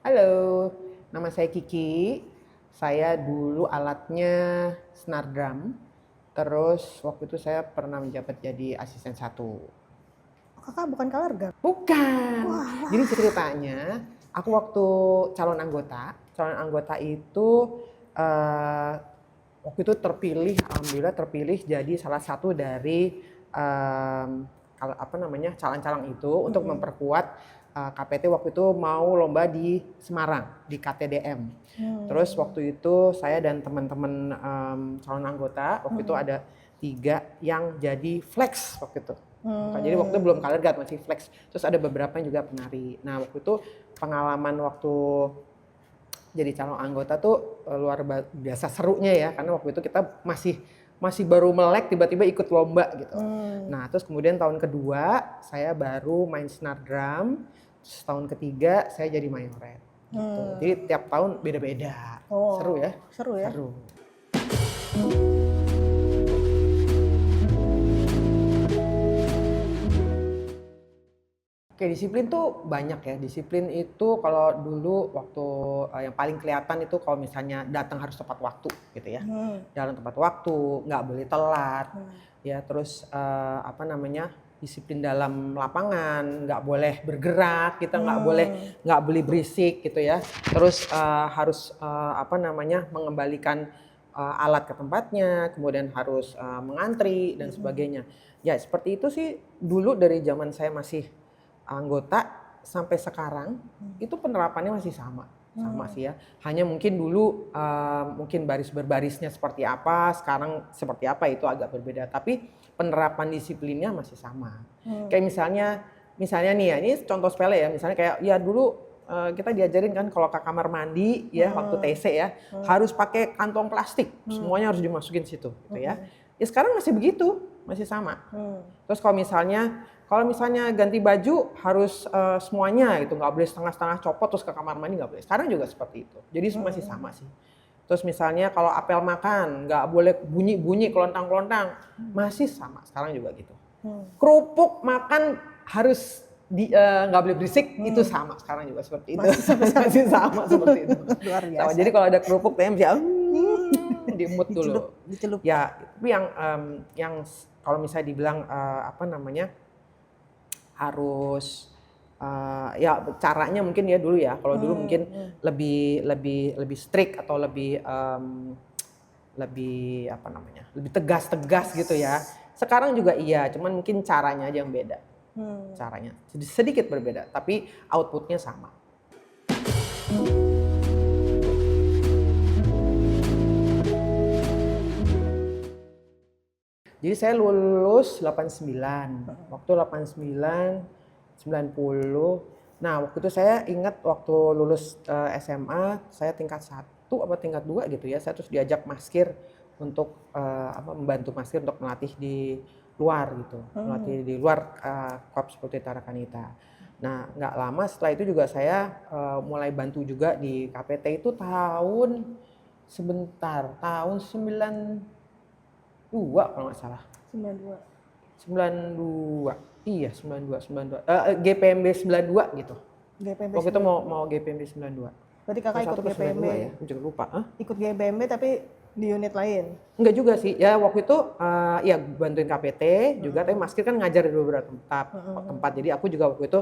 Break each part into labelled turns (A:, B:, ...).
A: Halo, nama saya Kiki. Saya dulu alatnya senar drum. Terus waktu itu saya pernah menjabat jadi asisten satu.
B: Kakak bukan color guard?
A: Bukan.
B: Wah.
A: Jadi ceritanya, aku waktu calon anggota itu eh, waktu itu terpilih, alhamdulillah terpilih jadi salah satu dari calang-calang itu untuk memperkuat KPT waktu itu mau lomba di Semarang di KTDM. Terus waktu itu saya dan teman-teman calon anggota waktu itu ada 3 yang jadi flex waktu itu. Jadi waktu itu belum color guard, masih flex. Terus ada beberapa yang juga penari. Nah waktu itu pengalaman waktu jadi calon anggota tuh luar biasa serunya ya, karena waktu itu kita masih baru melek tiba-tiba ikut lomba gitu. Nah terus kemudian tahun kedua saya baru main senar drum, terus tahun ketiga saya jadi mayoret gitu. Jadi tiap tahun beda-beda. Seru ya?
B: Seru ya?
A: Seru. Oke, disiplin tuh banyak ya. Disiplin itu kalau dulu waktu yang paling kelihatan itu kalau misalnya datang harus tepat waktu gitu ya. Jalan tepat waktu, nggak boleh telat. Ya, terus disiplin dalam lapangan, nggak boleh bergerak, kita nggak boleh berisik gitu ya. Terus harus mengembalikan alat ke tempatnya, kemudian harus mengantri dan sebagainya. Ya, seperti itu sih dulu dari zaman saya masih anggota sampai sekarang itu penerapannya masih sama sih ya. Hanya mungkin dulu mungkin baris berbarisnya seperti apa, sekarang seperti apa itu agak berbeda. Tapi penerapan disiplinnya masih sama. Kayak misalnya nih ya, ini contoh sepele ya. Misalnya kayak ya dulu kita diajarin kan kalau ke kamar mandi ya waktu TC ya harus pakai kantong plastik, semuanya harus dimasukin situ gitu ya. Ya sekarang masih begitu, masih sama. Terus kalau misalnya ganti baju harus semuanya gitu, nggak boleh setengah-setengah copot terus ke kamar mandi, nggak boleh. Sekarang juga seperti itu. Jadi masih sama sih. Terus misalnya kalau apel makan nggak boleh bunyi-bunyi kelontang-kelontang, masih sama. Sekarang juga gitu. Kerupuk makan harus nggak boleh berisik, itu sama. Sekarang juga seperti itu. Masih sama seperti itu.
B: Luar biasa.
A: Sama. Jadi kalau ada kerupuk tanya bisa diemut dulu.
B: Dicelup.
A: Ya, tapi yang kalau misalnya dibilang harus ya caranya mungkin ya dulu ya. Kalau dulu mungkin lebih strict atau lebih tegas gitu ya. Sekarang juga iya, cuman mungkin caranya aja yang beda. Caranya sedikit berbeda, tapi outputnya sama. Jadi saya lulus 89, waktu 89, 90. Nah waktu itu saya ingat waktu lulus SMA, saya tingkat 1 apa tingkat 2 gitu ya, saya terus diajak maskir untuk membantu maskir untuk melatih di luar gitu, melatih di luar Korps Putri Tarakanita. Nah nggak lama setelah itu juga saya mulai bantu juga di KPT itu tahun 92 kalau nggak salah. 92. Iya, 92. GPMB 92 gitu.
B: GPMB
A: waktu itu mau GPMB 92.
B: Berarti kakak ikut GPMB
A: ya? Aku juga lupa.
B: Ikut GPMB tapi di unit lain?
A: Enggak juga sih. Ya waktu itu ya bantuin KPT juga, tapi maskir kan ngajar di beberapa tempat. Jadi aku juga waktu itu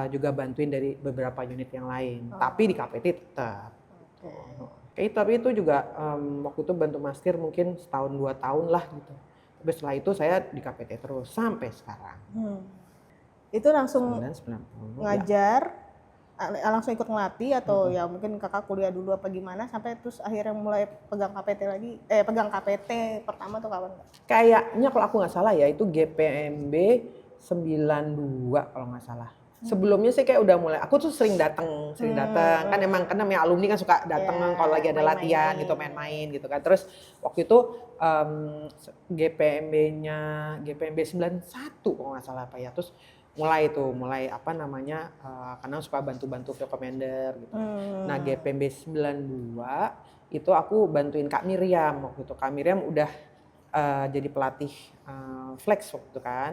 A: juga bantuin dari beberapa unit yang lain. Tapi di KPT tetap. Tapi itu juga waktu itu bantu maskir mungkin setahun 2 tahun lah gitu. Tapi setelah itu saya di KPT terus sampai sekarang.
B: Itu langsung
A: 90,
B: ngajar, langsung ikut ngelatih atau ya mungkin kakak kuliah dulu apa gimana sampai terus akhirnya mulai pegang KPT lagi? Pegang KPT pertama tuh kapan?
A: Kayaknya kalau aku nggak salah ya itu GPMB 92 kalau nggak salah. Sebelumnya sih kayak udah mulai, aku tuh sering datang kan emang kan namanya alumni kan suka datang kalau lagi ada latihan gitu, main-main gitu kan. Terus waktu itu GPMB 91 kalau nggak salah apa ya. Terus mulai karena suka bantu-bantu field commander gitu. Nah GPMB 92 itu aku bantuin Kak Miriam waktu itu. Kak Miriam udah jadi pelatih flex waktu itu kan.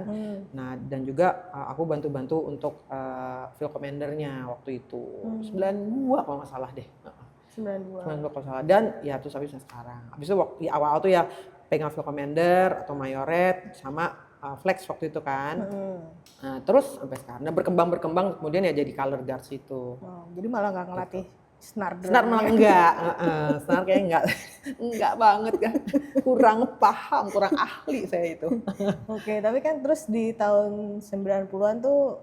A: Nah dan juga aku bantu-bantu untuk field commandernya waktu itu 92 kalau nggak salah deh.
B: 92
A: kalau salah. Dan ya terus habis sekarang. Habis itu di awal tuh ya pegang field commander atau mayoret sama flex waktu itu kan. Nah, terus sampai sekarang. Nah, berkembang kemudian ya jadi color guards itu.
B: Jadi malah nggak ngelatih senar drum.
A: Senar malah enggak. Senar kayaknya enggak banget kan. Kurang paham, kurang ahli saya itu.
B: Oke, tapi kan terus di tahun 90-an tuh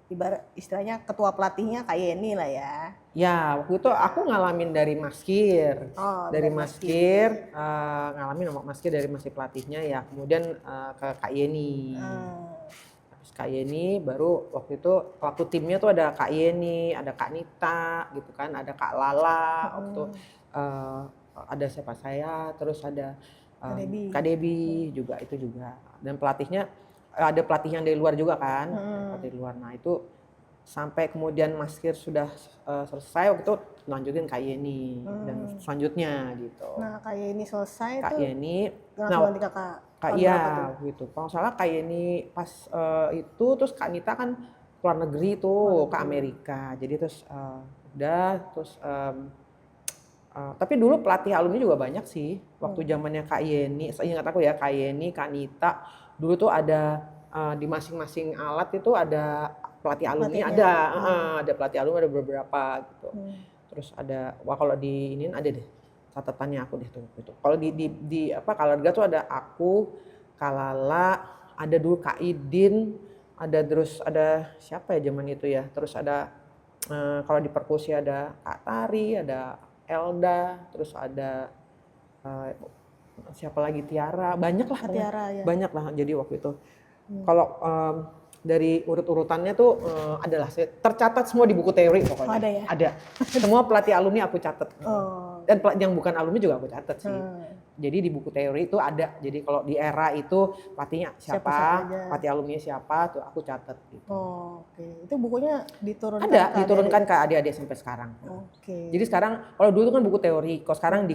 B: ibarat istilahnya ketua pelatihnya Kak Yeni lah ya.
A: Ya, waktu itu aku ngalamin dari maskir. Dari maskir, ngalamin sama maskir dari masih pelatihnya ya. Kemudian ke Kak Yeni. Habis Kak Yeni baru waktu itu, waktu timnya tuh ada Kak Yeni, ada Kak Nita gitu kan, ada Kak Lala, waktu itu ada siapa saya, terus ada Kak Debbie juga itu juga. Dan pelatihnya ada pelatih yang dari luar juga kan, pelatih luar. Nah itu sampai kemudian maskir sudah selesai waktu itu lanjutin Kak Yeni dan selanjutnya gitu.
B: Nah Kak Yeni selesai
A: Kak
B: tuh
A: Yeni,
B: langsung ganti kakak.
A: Iya gitu. Kalau salah Kak Yeni pas itu terus Kak Nita kan keluar negeri tuh ke Amerika. Jadi terus udah terus tapi dulu pelatih alumni juga banyak sih. Waktu zamannya Kak Yeni, ingat aku ya Kak Yeni, Kak Nita. Dulu tuh ada di masing-masing alat itu ada pelatih alumni, ada pelatih alumni ada beberapa gitu. Terus ada, wah kalau di ini ada deh catatannya aku deh tuh gitu. Kalau di apa Kalarga tuh ada aku, Kalala, ada dulu Kak Idin, ada terus ada siapa ya zaman itu ya. Terus ada kalau di perkusi ada Kak Tari, ada Elda, terus ada siapa lagi Tiara, banyak lah
B: Tiara, ya.
A: Banyak lah jadi waktu itu. Kalau dari urut-urutannya tuh adalah tercatat semua di buku teori pokoknya.
B: Ada ya?
A: Ada. Semua pelatih alumni aku catat. Dan yang bukan alumni juga aku catat sih. Jadi di buku teori itu ada. Jadi kalau di era itu pelatihnya siapa pelatih alumni siapa tuh aku catat gitu.
B: Oke. Itu bukunya diturunkan
A: diturunkan ke adik-adik sampai sekarang.
B: Oke.
A: Jadi sekarang kalau dulu kan buku teori, kalau sekarang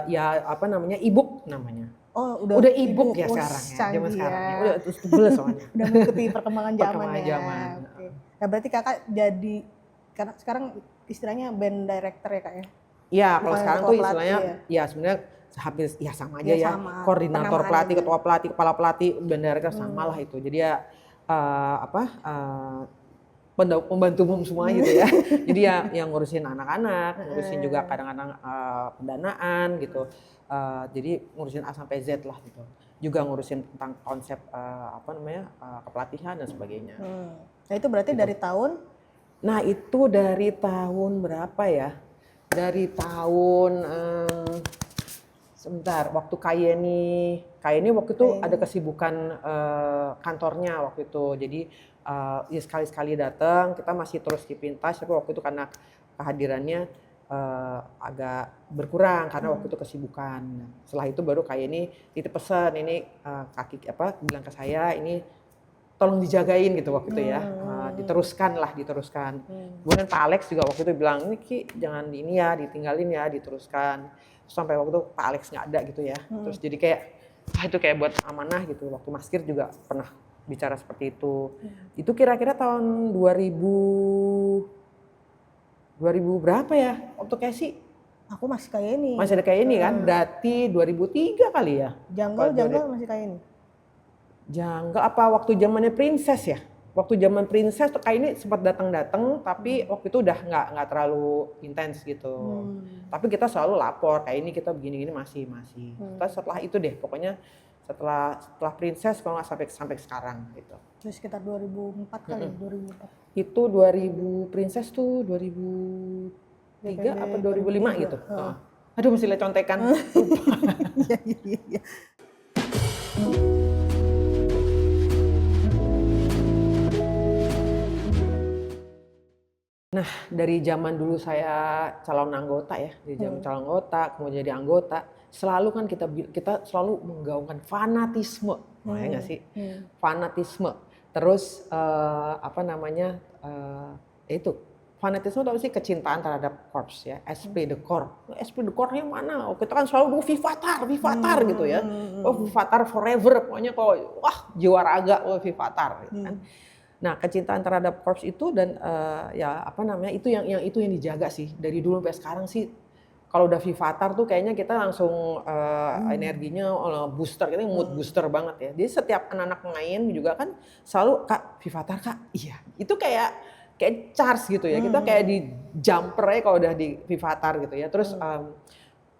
A: ya apa namanya e-book namanya. Udah e-book ya sekarang ya, zaman sekarang ya. Udah terus tebel soalnya.
B: Udah mengikuti perkembangan zaman ya.
A: Oke.
B: Nah berarti kakak jadi, karena sekarang istilahnya band director ya kak ya?
A: Iya, kalau sekarang tuh istilahnya ya sebenarnya hampir ya sama aja ya.
B: Sama.
A: Koordinator pelatih, ketua pelatih, kepala pelatih, band director sama lah itu. Jadi ya pembantu umum semua gitu ya. Jadi ya yang ngurusin anak-anak, ngurusin juga kadang-kadang pendanaan gitu. Jadi ngurusin A sampai Z lah gitu. Juga ngurusin tentang konsep kepelatihan dan sebagainya.
B: Nah itu berarti gitu. Dari tahun?
A: Nah itu dari tahun berapa ya? Dari tahun sebentar. Waktu Kak Yeni waktu itu ada kesibukan kantornya waktu itu. Jadi ya sekali-sekali datang, kita masih terus keep in touch. Tapi waktu itu karena kehadirannya agak berkurang karena waktu itu kesibukan. Setelah itu baru Kak Yeni titip pesan ini bilang ke saya ini tolong dijagain gitu waktu itu ya. Diteruskan. Kemudian Pak Alex juga waktu itu bilang ini Ki jangan ini ya ditinggalin ya diteruskan. Sampai waktu itu Pak Alex nggak ada gitu ya. Terus jadi kayak itu kayak buat amanah gitu. Waktu maskir juga pernah bicara seperti itu. Itu kira-kira tahun 2000 berapa ya? Waktu Casey?
B: Aku masih kayak ini.
A: Masih ada kayak ini kan? Berarti 2003 kali ya?
B: Janggal masih kayak ini.
A: Janggal apa waktu zamannya Princess ya? Waktu zaman Princess tuh kayak ini sempat datang tapi waktu itu udah nggak terlalu intens gitu. Tapi kita selalu lapor kayak ini kita begini-gini masih. Tapi setelah itu deh pokoknya setelah Princess kalau nggak sampai sekarang gitu.
B: Terus sekitar 2004 kali 2004.
A: Itu 2000 Princess tuh 2003 apa 2005 gitu. Aduh mesti lihat contekan.
B: Iya.
A: Nah, dari zaman dulu saya calon anggota ya, dari zaman calon anggota, kemudian jadi anggota, selalu kan kita selalu menggaungkan fanatisme, ya nggak sih? Fanatisme. Terus itu fanatisme itu apa sih? Kecintaan terhadap corps ya, esprit de corps. Esprit de corps-nya mana? Oh, kita kan selalu Vivatar gitu ya. Oh, Vivatar forever, pokoknya kalau wah jiwa raga oh Vivatar gitu kan. Nah, kecintaan terhadap corps itu dan ya apa namanya? Itu yang dijaga sih dari dulu sampai sekarang sih. Kalau udah Vivatar tuh kayaknya kita langsung energinya booster, kita mood booster banget ya. Jadi setiap anak-anak main juga kan selalu Kak Vivatar Kak, iya. Itu kayak charge gitu ya. Kita kayak di jumper aja kalau udah di Vivatar gitu ya. Terus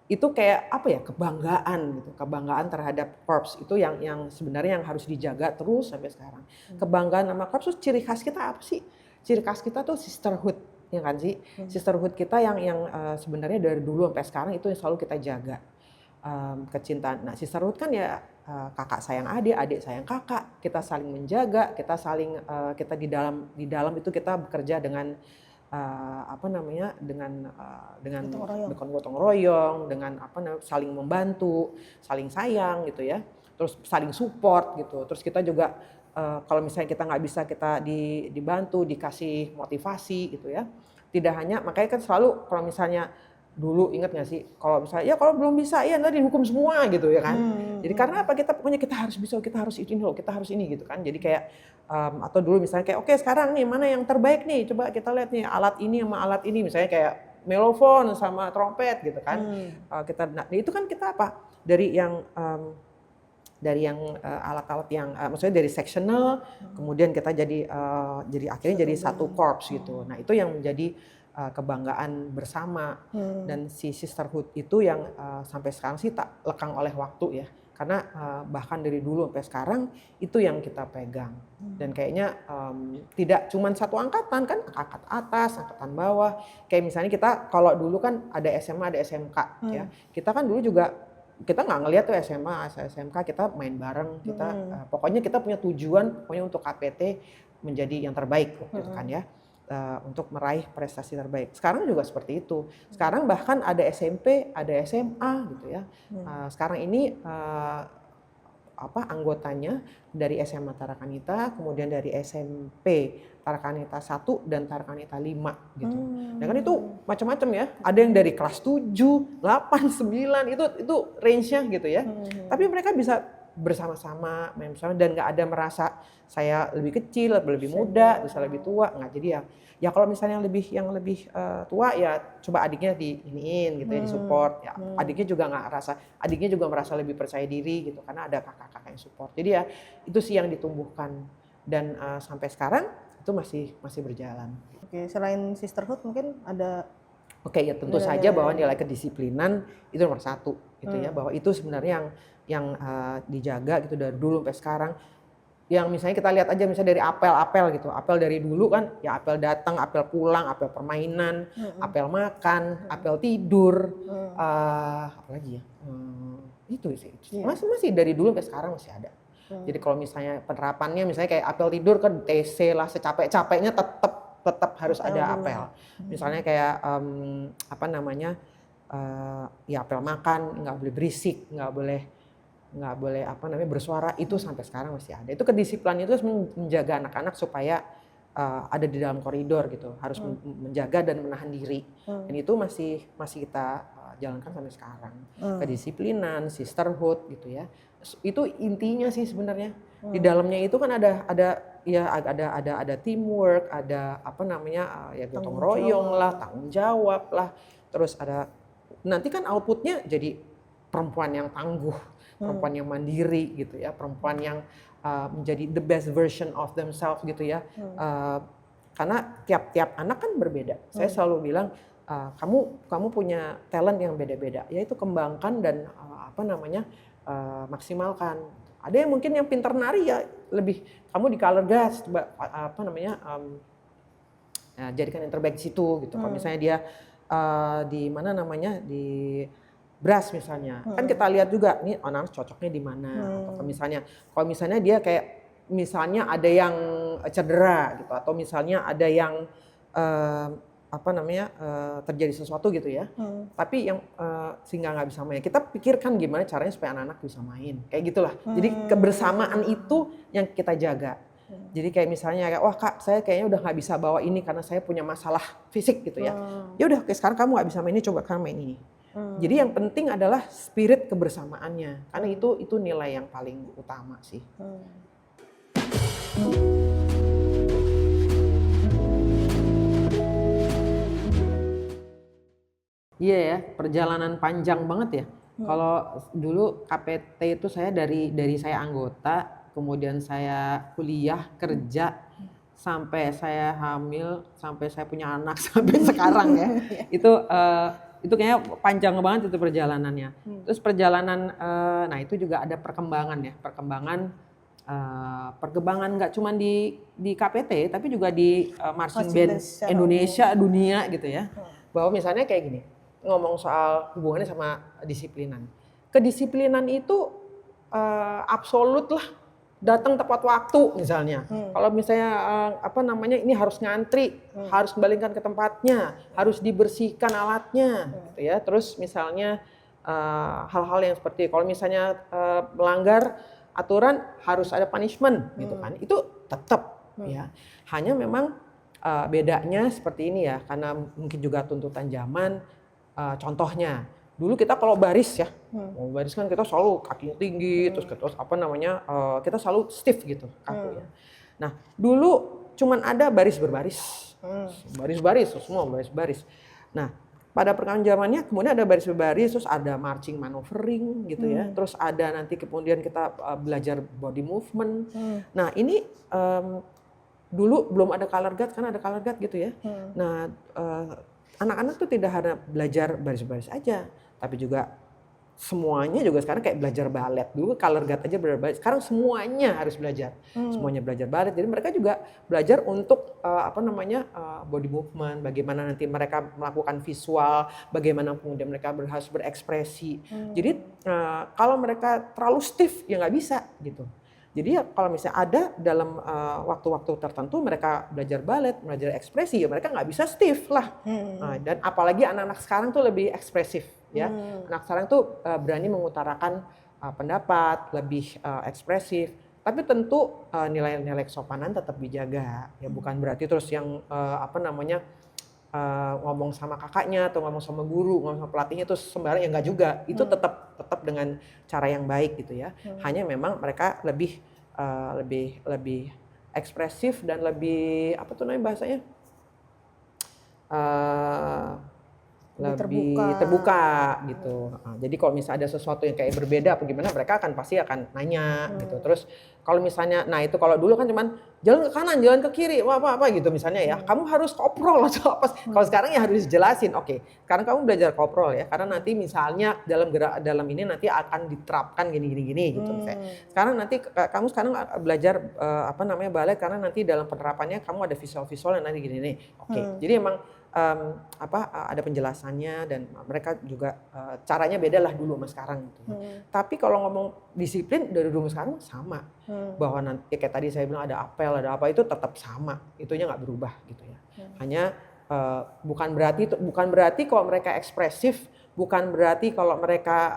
A: itu kayak apa ya, kebanggaan gitu, kebanggaan terhadap korps itu yang sebenarnya yang harus dijaga terus sampai sekarang. Kebanggaan sama korps itu ciri khas kita apa sih? Ciri khas kita tuh sisterhood, ya kan sih? Sisterhood kita yang sebenarnya dari dulu sampai sekarang itu yang selalu kita jaga. Kecintaan. Nah, sisterhood kan ya kakak sayang adik, adik sayang kakak, kita saling menjaga, kita saling kita di dalam itu kita bekerja dengan apa namanya, dengan gotong royong, dengan apa namanya, saling membantu, saling sayang gitu ya, terus saling support gitu. Terus kita juga kalau misalnya kita nggak bisa, kita dibantu, dikasih motivasi gitu ya. Tidak hanya, makanya kan selalu kalau misalnya dulu ingat nggak sih, kalau misalnya ya kalau belum bisa ya nanti dihukum semua gitu ya kan. Jadi karena apa, pokoknya kita harus bisa, kita harus ini loh, kita harus ini gitu kan. Jadi kayak atau dulu misalnya kayak oke, sekarang nih mana yang terbaik nih, coba kita lihat nih alat ini sama alat ini, misalnya kayak melofon sama trompet gitu kan. Nah, itu kan kita apa, dari yang alat-alat yang maksudnya dari sectional, kemudian kita jadi akhirnya jadi satu korps gitu. Nah, itu yang menjadi kebanggaan bersama. Dan si sisterhood itu yang sampai sekarang sih tak lekang oleh waktu ya, karena bahkan dari dulu sampai sekarang itu yang kita pegang. Dan kayaknya tidak cuma satu angkatan kan, angkatan atas, angkatan bawah. Kayak misalnya kita kalau dulu kan ada SMA, ada SMK ya, kita kan dulu juga kita nggak ngelihat tuh SMA, SMK kita main bareng, kita pokoknya kita punya tujuan pokoknya untuk KPT menjadi yang terbaik gitu kan ya. Untuk meraih prestasi terbaik. Sekarang juga seperti itu. Sekarang bahkan ada SMP, ada SMA gitu ya. Sekarang ini anggotanya dari SMA Tarakanita, kemudian dari SMP Tarakanita 1 dan Tarakanita 5 gitu. Nah kan itu macam-macam ya. Ada yang dari kelas 7, 8, 9 itu range-nya gitu ya. Tapi mereka bisa bersama-sama main bersama dan nggak ada merasa saya lebih kecil, lebih muda, bisa lebih tua, nggak. Jadi ya kalau misalnya yang lebih tua ya coba adiknya diiniin gitu ya, disupport ya. Adiknya juga merasa lebih percaya diri gitu karena ada kakak-kakak yang support. Jadi ya itu sih yang ditumbuhkan dan sampai sekarang itu masih berjalan.
B: Oke, selain sisterhood mungkin ada.
A: Oke, ya tentu saja bahwa nilai kedisiplinan itu nomor satu gitu ya, bahwa itu sebenarnya yang dijaga gitu dari dulu sampai sekarang. Yang misalnya kita lihat aja misalnya dari apel gitu, apel dari dulu kan ya, apel datang, apel pulang, apel permainan, apel makan, apel tidur, apa lagi ya, itu sih masih dari dulu sampai sekarang masih ada. Jadi kalau misalnya penerapannya misalnya kayak apel tidur kan TC lah, secapek-capeknya tetap harus ada apel. Misalnya kayak apa namanya, ya apel makan nggak boleh berisik, nggak boleh apa namanya bersuara, itu sampai sekarang masih ada. Itu kedisiplinan itu menjaga anak-anak supaya ada di dalam koridor gitu, harus menjaga dan menahan diri. Dan itu masih kita jalankan sampai sekarang. Kedisiplinan, sisterhood gitu ya. Itu intinya sih sebenarnya. Di dalamnya itu kan ada teamwork, ada apa namanya ya gotong royong lah, tanggung jawab lah. Terus ada nanti kan outputnya jadi perempuan yang tangguh, perempuan yang mandiri gitu ya, perempuan yang menjadi the best version of themselves gitu ya. Karena tiap anak kan berbeda. Saya selalu bilang kamu punya talent yang beda-beda, yaitu kembangkan dan maksimalkan. Ada yang mungkin yang pintar nari ya lebih kamu di color guard, jadikan yang terbaik di situ gitu. Kalau misalnya dia di brass misalnya, kan kita lihat juga nih anak cocoknya di mana. Atau kalau misalnya dia kayak misalnya ada yang cedera gitu, atau misalnya ada yang terjadi sesuatu gitu ya, tapi yang sehingga nggak bisa main, kita pikirkan gimana caranya supaya anak-anak bisa main, kayak gitulah. Jadi kebersamaan itu yang kita jaga. Jadi kayak misalnya kayak, wah Kak, saya kayaknya udah nggak bisa bawa ini karena saya punya masalah fisik gitu ya. Ya udah, sekarang kamu nggak bisa main ini, coba kamu main ini. Jadi yang penting adalah spirit kebersamaannya, karena itu nilai yang paling utama sih. Iya ya, perjalanan panjang banget ya. Kalau dulu KPT itu saya dari saya anggota, kemudian saya kuliah, kerja, sampai saya hamil, sampai saya punya anak, sampai sekarang ya. Itu kayaknya panjang banget itu perjalanannya. Terus perjalanan, nah itu juga ada perkembangan ya, perkembangan nggak cuma di KPT, tapi juga di marching band Indonesia, dunia gitu ya. Bahwa misalnya kayak gini, ngomong soal hubungannya sama disiplinan. Kedisiplinan itu absolut lah, datang tepat waktu misalnya. Kalau misalnya ini harus ngantri, harus kembalikan ke tempatnya, harus dibersihkan alatnya, gitu ya. Terus misalnya hal-hal yang seperti kalau misalnya melanggar aturan harus ada punishment, gitu kan. Itu tetap ya. Hanya memang bedanya seperti ini ya, karena mungkin juga tuntutan zaman. Contohnya, dulu kita kalau baris ya, mau baris kan kita selalu kakinya tinggi, terus kita selalu stiff gitu kaku ya. Nah, dulu cuman ada baris berbaris, baris-baris, semua baris-baris. Nah, pada perkembangan zamannya kemudian ada baris berbaris, terus ada marching maneuvering gitu ya, terus ada nanti kemudian kita belajar body movement. Nah, ini dulu belum ada color guard, kan ada color guard gitu ya. Nah, anak-anak tuh tidak hanya belajar baris-baris aja, tapi juga semuanya juga sekarang kayak belajar balet. Dulu color guard aja belajar balet, sekarang semuanya harus belajar. Semuanya belajar balet. Jadi mereka juga belajar untuk body movement, bagaimana nanti mereka melakukan visual, bagaimana kemudian mereka harus berekspresi. Jadi kalau mereka terlalu stiff ya nggak bisa gitu. Jadi ya kalau misalnya ada dalam waktu-waktu tertentu mereka belajar balet, belajar ekspresi, ya mereka nggak bisa stiff lah. Dan apalagi anak-anak sekarang tuh lebih ekspresif ya. Anak sekarang tuh berani mengutarakan pendapat, lebih ekspresif. Tapi tentu nilai-nilai kesopanan tetap dijaga. Ya bukan berarti terus yang ngomong sama kakaknya atau ngomong sama guru, ngomong sama pelatihnya itu sembarang, ya enggak juga. Itu tetap dengan cara yang baik gitu ya. Hanya memang mereka lebih ekspresif dan lebih bahasanya? Lebih terbuka gitu. Jadi kalau misalnya ada sesuatu yang kayak berbeda apa gimana, mereka pasti akan nanya gitu. Terus kalau misalnya, nah itu kalau dulu kan cuman jalan ke kanan, jalan ke kiri, apa gitu misalnya ya. Kamu harus koprol atau apa. Kalau sekarang ya harus dijelasin. Oke, sekarang kamu belajar koprol ya, karena nanti misalnya dalam ini nanti akan diterapkan gini gitu misalnya. Sekarang nanti kamu belajar balet karena nanti dalam penerapannya kamu ada visual-visual yang nanti gini. Oke. Jadi emang ada penjelasannya dan mereka juga caranya beda lah dulu sama sekarang gitu. Tapi kalau ngomong disiplin dari dulu sekarang sama. Bahwa nanti kayak tadi saya bilang ada apel, ada apa, itu tetap sama. Itunya nggak berubah gitu ya. Hanya bukan berarti kalau mereka ekspresif, bukan berarti kalau mereka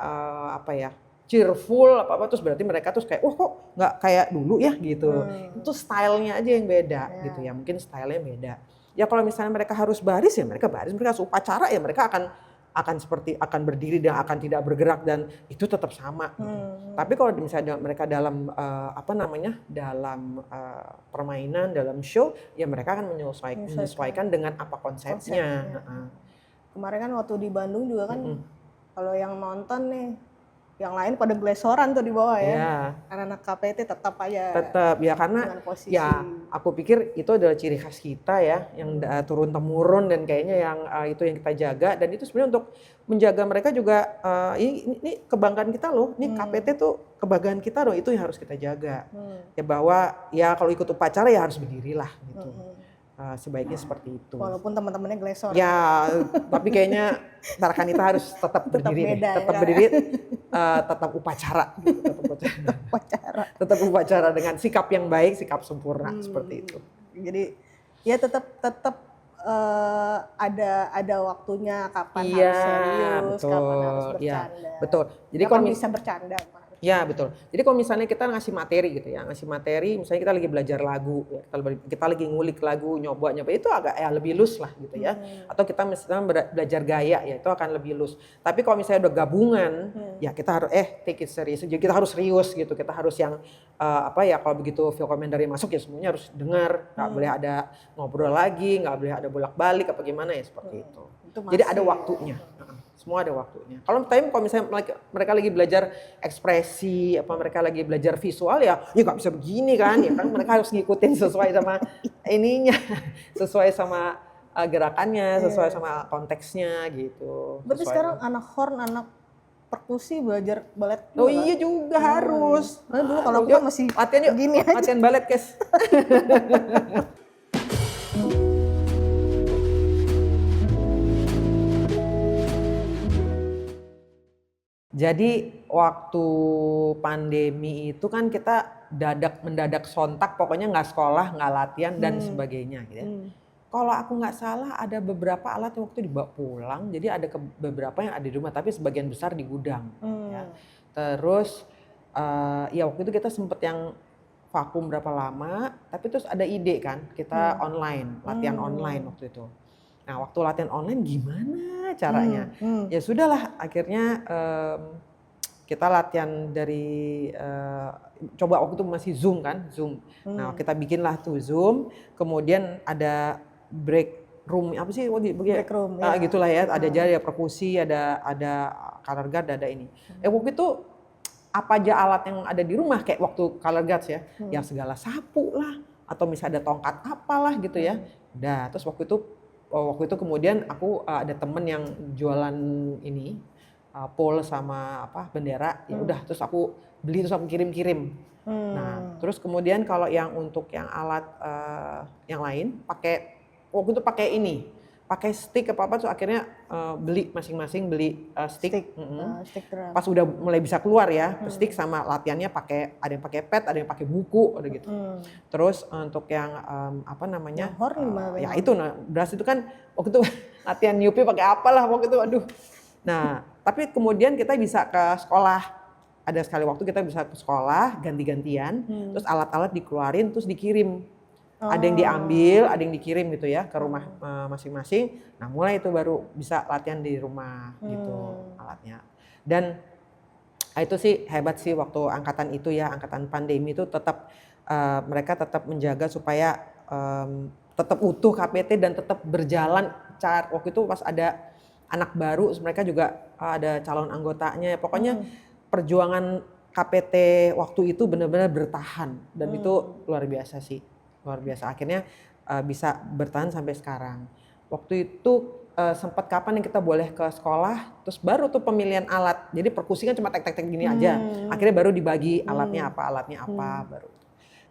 A: cheerful apa terus berarti mereka terus kayak kok nggak kayak dulu ya gitu. Itu stylenya aja yang beda gitu ya. Mungkin stylenya beda. Ya kalau misalnya mereka harus baris ya mereka baris, mereka harus upacara ya mereka akan berdiri dan akan tidak bergerak dan itu tetap sama gitu. Tapi kalau misalnya mereka dalam dalam permainan, dalam show ya mereka akan menyesuaikan dengan apa konsepnya.
B: Kemarin kan waktu di Bandung juga kan kalau yang nonton nih, yang lain pada glesoran tuh di bawah ya. Anak-anak KPT tetap ya karena
A: ya aku pikir itu adalah ciri khas kita ya yang turun temurun dan kayaknya yang itu yang kita jaga, dan itu sebenarnya untuk menjaga mereka juga ini kebanggaan kita loh. Ini KPT tuh kebanggaan kita loh, itu yang harus kita jaga. Ya bahwa ya kalau ikut upacara ya harus berdirilah gitu. Sebaiknya seperti itu.
B: Walaupun teman-temannya glesor.
A: Ya, tapi kayaknya Tarakanita harus tetap berdiri, tetap upacara. Tetap upacara dengan sikap yang baik, sikap sempurna seperti itu.
B: Jadi ya tetap ada waktunya kapan harus serius, kapan harus bercanda.
A: Betul. Jadi
B: kalau bisa bercanda.
A: Ya betul. Jadi kalau misalnya kita ngasih materi gitu ya, misalnya kita lagi belajar lagu, ya, kita lagi ngulik lagu, nyoba itu agak lebih loose lah gitu ya. Atau kita misalnya belajar gaya ya, itu akan lebih loose. Tapi kalau misalnya udah gabungan, ya kita harus take it serious. Jadi kita harus serius gitu. Kita harus yang kalau begitu Phil Commandery masuk ya semuanya harus dengar, nggak boleh ada ngobrol lagi, nggak boleh ada bolak-balik apa gimana ya seperti itu. Jadi ada waktunya. Semua ada waktunya. Kalau misalnya mereka lagi belajar ekspresi, mereka lagi belajar visual ya nggak bisa begini kan, ya kan mereka harus ngikutin sesuai sama ininya, sesuai sama gerakannya, sesuai sama konteksnya gitu.
B: Berarti sekarang anak horn, anak perkusi belajar balet.
A: Oh iya juga harus.
B: Nah, dulu kalau aku masih
A: latihan gini aja. Latihan balet, guys. Jadi waktu pandemi itu kan kita mendadak sontak, pokoknya nggak sekolah, nggak latihan dan sebagainya gitu ya. Kalau aku nggak salah ada beberapa alat yang waktu dibawa pulang, jadi ada beberapa yang ada di rumah, tapi sebagian besar di gudang. Ya. Terus ya waktu itu kita sempet yang vakum berapa lama, tapi terus ada ide kan, kita online, latihan online waktu itu. Nah waktu latihan online gimana caranya? Ya sudahlah akhirnya kita latihan dari coba waktu itu masih Zoom kan, Zoom. Nah kita bikinlah tuh Zoom, kemudian ada break room apa sih?
B: Break room. Ya.
A: Gitulah ya, ada jari, ada perkusi, ada color guard, ada ini. Waktu itu apa aja alat yang ada di rumah kayak waktu color guards ya, yang segala sapu lah, atau misalnya ada tongkat apalah gitu ya. Udah, terus waktu itu kemudian aku ada temen yang jualan ini pole sama bendera, ya udah terus aku beli terus aku kirim. Nah terus kemudian kalau yang untuk yang alat yang lain waktu itu pakai stick apa terus akhirnya beli masing-masing stick.
B: Stick drum.
A: Pas udah mulai bisa keluar ya stick sama latihannya ada yang pakai pad, ada yang pakai buku, ada gitu. Terus untuk yang
B: horn gimana?
A: Ya itu brass itu kan waktu itu latihan nyupi pakai apalah waktu itu, aduh. Nah tapi kemudian kita bisa ke sekolah, ada sekali waktu kita bisa ke sekolah ganti-gantian, terus alat-alat dikeluarin terus dikirim. Ada yang diambil, ada yang dikirim gitu ya ke rumah masing-masing. Nah mulai itu baru bisa latihan di rumah gitu alatnya. Dan itu sih hebat sih waktu angkatan itu ya, angkatan pandemi itu tetap mereka tetap menjaga supaya tetap utuh KPT dan tetap berjalan. Waktu itu pas ada anak baru, mereka juga ada calon anggotanya. Pokoknya perjuangan KPT waktu itu benar-benar bertahan dan itu luar biasa sih. Luar biasa, akhirnya bisa bertahan sampai sekarang. Waktu itu sempat kapan yang kita boleh ke sekolah, terus baru tuh pemilihan alat. Jadi perkusi kan cuma tek-tek gini aja. Akhirnya baru dibagi alatnya apa baru.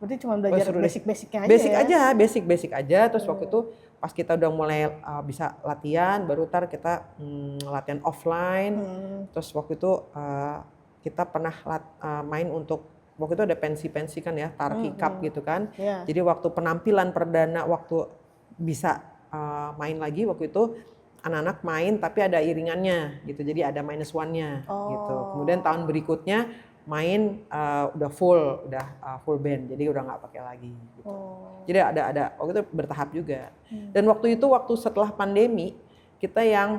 B: Berarti cuma belajar basic-basicnya aja.
A: Basic aja. Terus waktu itu pas kita udah mulai bisa latihan, baru kita latihan offline. Terus waktu itu kita pernah main untuk waktu itu ada pensi kan ya, Tarki Cup gitu kan. Jadi waktu penampilan perdana, waktu bisa main lagi waktu itu anak-anak main tapi ada iringannya gitu. Jadi ada -1-nya gitu. Kemudian tahun berikutnya main udah full band. Jadi udah nggak pakai lagi gitu. Jadi ada waktu itu bertahap juga. Dan waktu setelah pandemi kita yang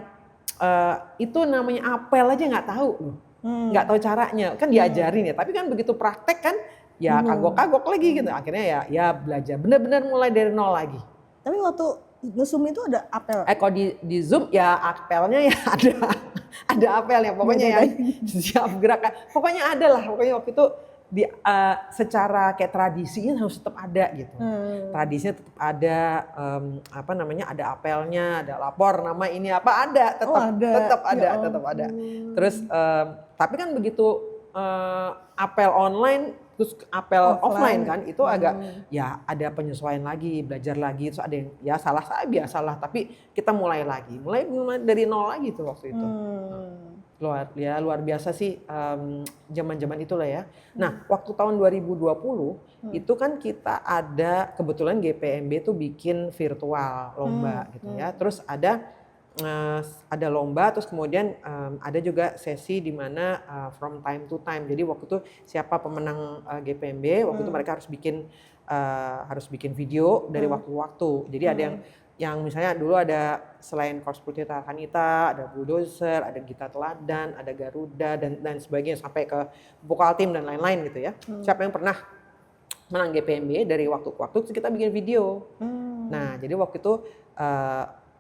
A: itu namanya apel aja nggak tahu loh. Nggak tahu caranya kan diajarin ya, tapi kan begitu praktek kan ya kagok-kagok lagi gitu, akhirnya ya belajar benar-benar mulai dari nol lagi.
B: Tapi waktu nge-Zoom itu ada apel?
A: Kalau di Zoom ya apelnya ya ada apelnya, pokoknya ya siap gerakan, pokoknya ada lah, pokoknya waktu itu secara kayak tradisinya harus tetap ada gitu. Tradisinya tetap ada ada apelnya, ada lapor nama ini apa tetap ada. Terus tapi kan begitu apel online terus apel offline kan itu agak ya ada penyesuaian lagi, belajar lagi, terus ada yang ya salah saya biasalah, tapi kita mulai dari nol lagi tuh waktu itu. Luar biasa sih zaman-zaman itulah ya. Nah, waktu tahun 2020 itu kan kita ada kebetulan GPMB tuh bikin virtual lomba gitu ya. Terus ada ada lomba, terus kemudian ada juga sesi di mana from time to time. Jadi waktu itu siapa pemenang GPMB, waktu itu mereka harus bikin video dari waktu ke waktu. Jadi ada yang misalnya dulu ada selain Korps Putri Tarakanita, ada Bulldozer, ada Gita Teladan, ada Garuda dan sebagainya sampai ke Vokal Team dan lain-lain gitu ya. Siapa yang pernah menang GPMB dari waktu ke waktu kita bikin video. Nah, jadi waktu itu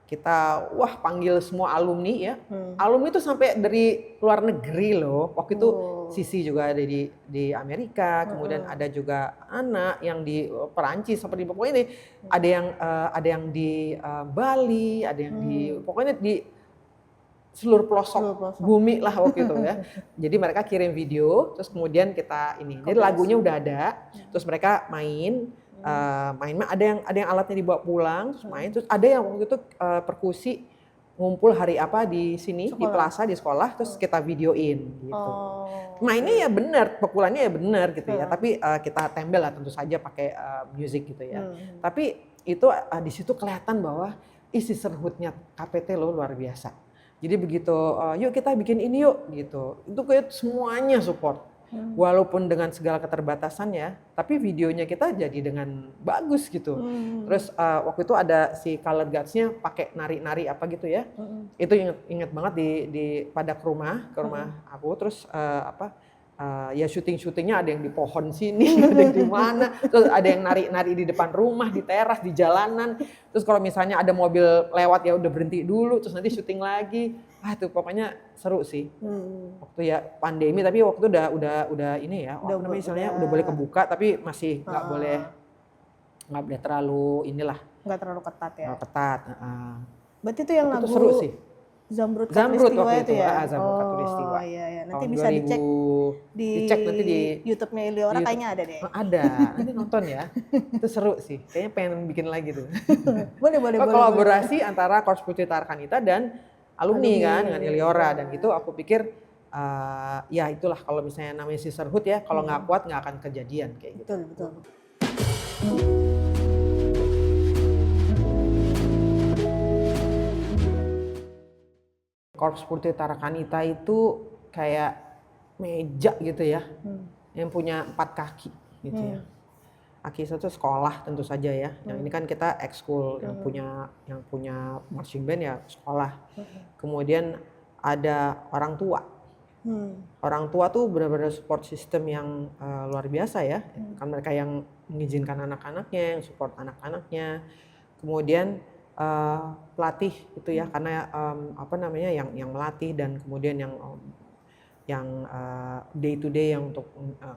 A: kita panggil semua alumni ya. Alumni itu sampai dari luar negeri loh. Waktu itu Sisi juga ada di Amerika, kemudian ada juga anak yang di Perancis seperti pokoknya ini ada yang di Bali, ada yang di pokoknya di seluruh pelosok bumi lah waktu itu ya. Jadi mereka kirim video, terus kemudian kita ini. Jadi lagunya udah ada, terus mereka main ada yang alatnya dibawa pulang terus main, terus ada yang waktu itu perkusi ngumpul hari apa di sini di plaza di sekolah, terus kita videoin gitu. Mainnya ya benar, pukulannya ya benar gitu ya, tapi kita tempel lah tentu saja pakai music gitu ya. Tapi itu di situ kelihatan bahwa isi serhutnya KPT lo luar biasa. Jadi begitu yuk kita bikin ini yuk gitu, itu kayak semuanya support. Walaupun dengan segala keterbatasan ya, tapi videonya kita jadi dengan bagus gitu. Terus waktu itu ada si color guards-nya pakai nari-nari apa gitu ya. Itu inget banget pada ke rumah aku. Terus ya syutingnya ada yang di pohon sini, ada yang di mana. Terus ada yang nari-nari di depan rumah, di teras, di jalanan. Terus kalau misalnya ada mobil lewat ya udah berhenti dulu, terus nanti syuting lagi. Itu pokoknya seru sih. Waktu ya pandemi, tapi waktu itu udah ini ya, udah boleh kebuka, tapi masih nggak boleh terlalu inilah.
B: Nggak terlalu ketat ya.
A: Terlalu ketat.
B: Berarti itu yang lagu
A: itu seru sih.
B: Zamrud Katulistiwa itu ya.
A: Zamrud Katulistiwa.
B: Iya. Nanti bisa dicek nanti di YouTube-nya Iliora kayaknya ada deh.
A: Ada, nanti nonton ya. Itu seru sih. Kayaknya pengen bikin lagi tuh.
B: Boleh.
A: Kolaborasi antara Korps Putri Tarakanita dan alumni kan dengan Iliora, dan gitu aku pikir ya itulah kalau misalnya namanya sisterhood ya, kalau nggak kuat nggak akan kejadian kayak gitu.
B: Betul.
A: Korps Putri Tarakanita itu kayak meja gitu ya, yang punya 4 kaki gitu ya. Kaki satu sekolah tentu saja ya. Yang ini kan kita ekskul, yang punya marching band ya sekolah. Kemudian ada orang tua. Orang tua tuh benar-benar support system yang luar biasa ya. Kan mereka yang mengizinkan anak-anaknya, yang support anak-anaknya. Kemudian pelatih gitu ya, karena yang melatih, dan kemudian yang day to day yang untuk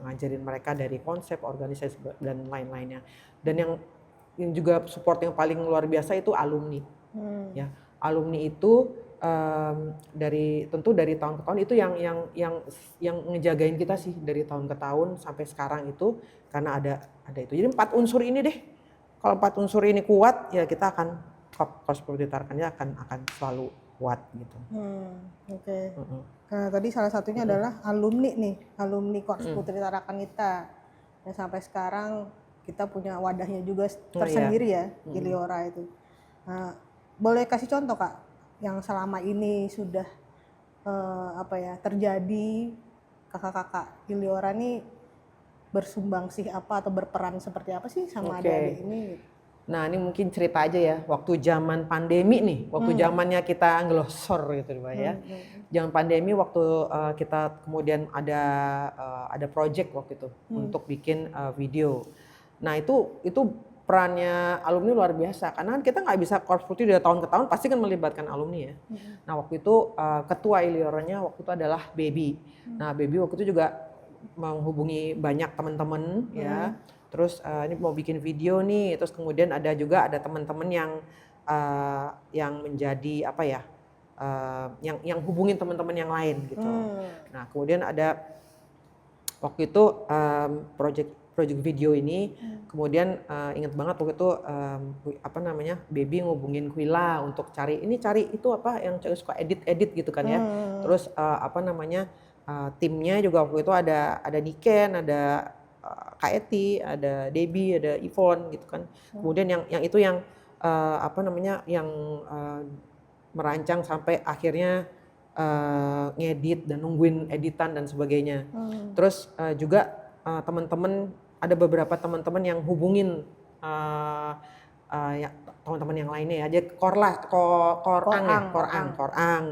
A: ngajarin mereka dari konsep, organisasi dan lain-lainnya. Dan yang juga support yang paling luar biasa itu alumni. Ya, alumni itu tentu dari tahun ke tahun itu yang ngejagain kita sih dari tahun ke tahun sampai sekarang itu, karena ada itu. Jadi 4 unsur ini deh. Kalau 4 unsur ini kuat ya kita akan Korps Putri Tarakanita akan selalu kuat gitu.
B: Oke. Karena tadi salah satunya adalah alumni Korps Putri Tarakanita. Dan sampai sekarang kita punya wadahnya juga tersendiri ya, Iliora itu. Nah, boleh kasih contoh Kak, yang selama ini sudah terjadi, kakak-kakak Iliora nih bersumbangsi apa atau berperan seperti apa sih sama adik-adik ini?
A: Nah ini mungkin cerita aja ya, waktu zaman pandemi nih, waktu zamannya kita ngelosor gitu ya. Zaman pandemi waktu kita kemudian ada project waktu itu untuk bikin video. Nah itu perannya alumni luar biasa, karena kan kita nggak bisa Korps Putri dari tahun ke tahun pasti kan melibatkan alumni ya. Nah waktu itu ketua Ilioranya waktu itu adalah Baby. Nah Baby waktu itu juga menghubungi banyak teman-teman ya. Terus ini mau bikin video nih, terus kemudian ada teman-teman yang menjadi yang hubungin teman-teman yang lain gitu. Nah kemudian ada waktu itu project video ini, kemudian ingat banget waktu itu Baby ngubungin Quilla untuk cari itu apa yang suka edit gitu kan ya. Terus timnya juga waktu itu ada Niken, ada Kak Eti, ada Debbie, ada Yvonne gitu kan. Kemudian yang merancang sampai akhirnya ngedit dan nungguin editan dan sebagainya. Terus juga teman-teman, ada beberapa teman-teman yang hubungin ya, teman-teman yang lainnya ya, aja Korang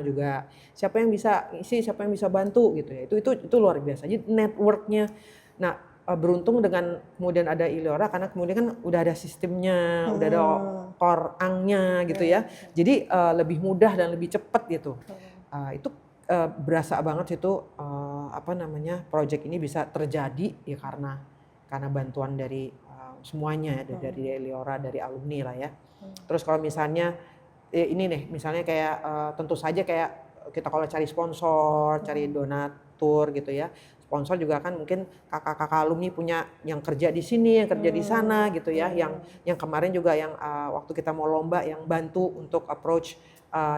A: juga. Siapa yang bisa isi, siapa yang bisa bantu gitu ya. Itu luar biasa. Jadi networknya. Nah, beruntung dengan kemudian ada Iliora karena kemudian kan udah ada sistemnya, udah ada Korangnya gitu ya. Jadi lebih mudah dan lebih cepat gitu. Itu berasa banget itu project ini bisa terjadi ya karena bantuan dari semuanya ya, dari Iliora, dari alumni lah ya. Terus kalau misalnya ini nih, misalnya kayak tentu saja kayak kita kalau cari sponsor, cari donatur gitu ya. Sponsor juga kan mungkin kakak-kakak alumni punya yang kerja di sini, yang kerja di sana gitu ya. Yang kemarin juga yang waktu kita mau lomba yang bantu untuk approach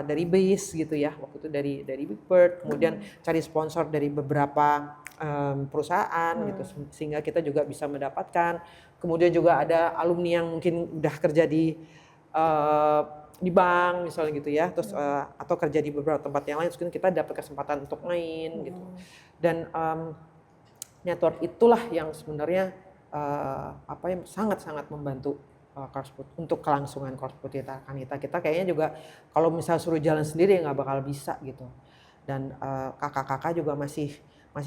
A: dari base gitu ya. Waktu itu dari Big Bird, kemudian cari sponsor dari beberapa perusahaan gitu sehingga kita juga bisa mendapatkan. Kemudian juga ada alumni yang mungkin udah kerja di bank misalnya gitu ya, terus atau kerja di beberapa tempat yang lain, terus kita dapat kesempatan untuk main gitu. Dan network itulah yang sebenarnya sangat-sangat membantu untuk kelangsungan Korps Putri Tarakanita. Kita kayaknya juga kalau misal suruh jalan sendiri nggak bakal bisa gitu. Dan kakak-kakak juga masih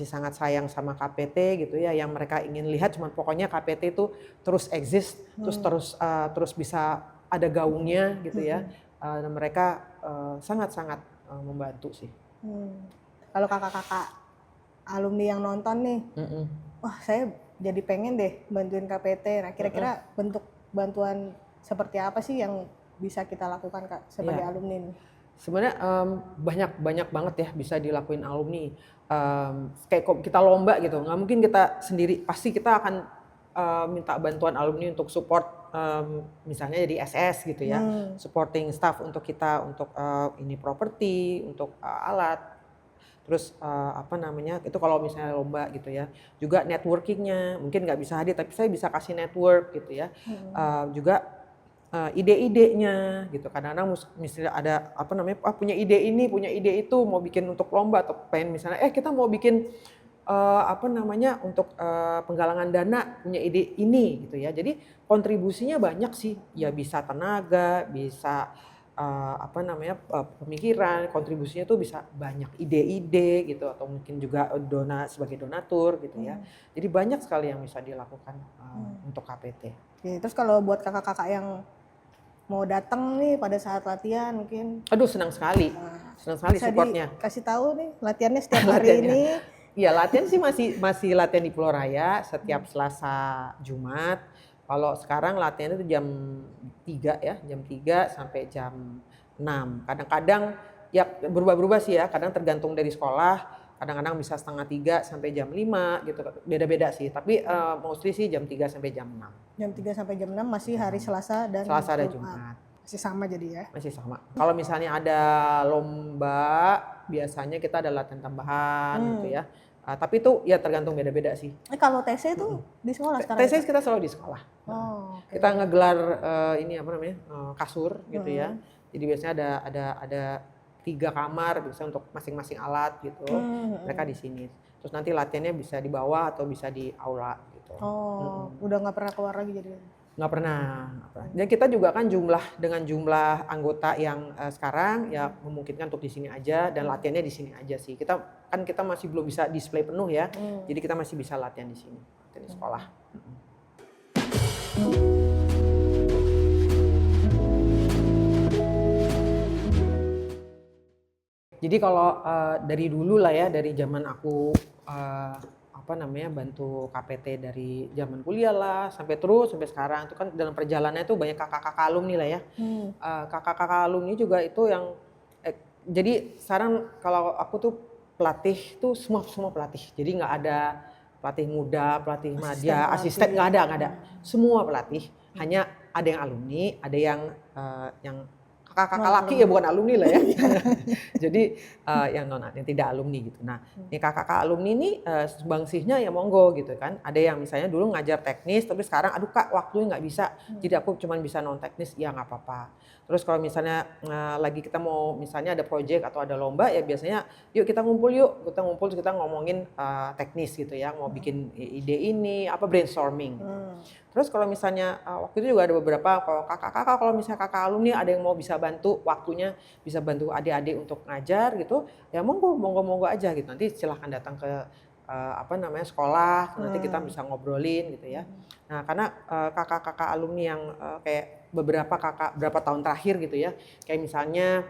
A: sangat sayang sama KPT gitu ya, yang mereka ingin lihat cuman pokoknya KPT itu terus exist, terus bisa ada gaungnya gitu ya. Dan mereka sangat-sangat membantu sih.
B: Kalau kakak-kakak alumni yang nonton nih, wah saya jadi pengen deh bantuin KPT. Nah kira-kira bentuk bantuan seperti apa sih yang bisa kita lakukan Kak sebagai alumni nih?
A: Sebenarnya banyak banget ya bisa dilakuin alumni. Kayak kita lomba gitu, nggak mungkin kita sendiri, pasti kita akan minta bantuan alumni untuk support, misalnya jadi SS gitu ya, supporting staff untuk kita, untuk ini properti, untuk alat, terus itu kalau misalnya lomba gitu ya. Juga networkingnya, mungkin nggak bisa hadir tapi saya bisa kasih network gitu ya. Juga ide-idenya gitu, kadang-kadang misalnya ada punya ide ini, punya ide itu, mau bikin untuk lomba atau pengen misalnya kita mau bikin untuk penggalangan dana, punya ide ini gitu ya. Jadi kontribusinya banyak sih, ya bisa tenaga, bisa pemikiran, kontribusinya tuh bisa banyak ide-ide gitu, atau mungkin juga sebagai donatur gitu ya. Jadi banyak sekali yang bisa dilakukan untuk KPT.
B: Oke, terus kalau buat kakak-kakak yang mau datang nih pada saat latihan mungkin.
A: Aduh senang sekali supportnya.
B: Kasih tahu nih latihannya setiap hari ini.
A: Iya latihan sih masih latihan di Pulau Raya setiap Selasa Jumat. Kalau sekarang latihan itu jam 3 ya, jam 3 sampai jam 6. Kadang-kadang ya berubah-berubah sih ya, kadang tergantung dari sekolah. Kadang-kadang bisa setengah 3 sampai jam 5 gitu, beda-beda sih. Tapi mostly sih jam 3 sampai jam 6.
B: Jam 3 sampai jam 6 masih hari Selasa dan
A: Jumat.
B: Masih sama jadi ya?
A: Masih sama. Kalau misalnya ada lomba, biasanya kita ada latihan tambahan gitu ya. Tapi itu ya tergantung beda-beda sih.
B: Kalau TC itu di sekolah sekarang?
A: TC kita selalu di sekolah. Okay. Kita ngegelar kasur gitu ya. Jadi biasanya ada 3 kamar bisa untuk masing-masing alat gitu. Mereka di sini. Terus nanti latihannya bisa di bawah atau bisa di aula gitu.
B: Udah nggak pernah keluar lagi jadi?
A: Nggak pernah. Dan kita juga kan dengan jumlah anggota yang sekarang ya memungkinkan untuk di sini aja dan latihannya di sini aja sih. Kita masih belum bisa display penuh ya. Jadi kita masih bisa latihan di sini, di sekolah. Jadi kalau dari dulu lah ya, dari zaman aku bantu KPT dari zaman kuliah lah sampai sekarang, itu kan dalam perjalanannya itu banyak kakak-kakak alumni lah ya. Kakak-kakak alumni juga itu yang jadi sekarang kalau aku tuh pelatih tuh semua pelatih. Jadi nggak ada pelatih muda, pelatih madya, asisten, nggak ada. Semua pelatih. Hanya ada yang alumni, ada yang kakak-kakak laki ya, bukan alumni lah ya. Jadi yang tidak alumni gitu. Nah, ini kakak-kakak alumni ini sumbangsihnya ya monggo gitu kan. Ada yang misalnya dulu ngajar teknis tapi sekarang aduh Kak waktunya nggak bisa. Jadi aku cuma bisa non teknis, ya nggak apa-apa. Terus kalau misalnya lagi kita mau misalnya ada project atau ada lomba ya biasanya yuk kita ngumpul terus kita ngomongin teknis gitu ya, mau bikin ide ini apa brainstorming gitu. Terus kalau misalnya waktu itu juga ada beberapa kakak-kakak, kalau misalnya kakak alumni ada yang mau bisa bantu waktunya, bisa bantu adik-adik untuk ngajar gitu, ya monggo aja gitu. Nanti silahkan datang ke sekolah, nanti kita bisa ngobrolin gitu ya. Nah karena kakak-kakak alumni yang kayak berapa tahun terakhir gitu ya, kayak misalnya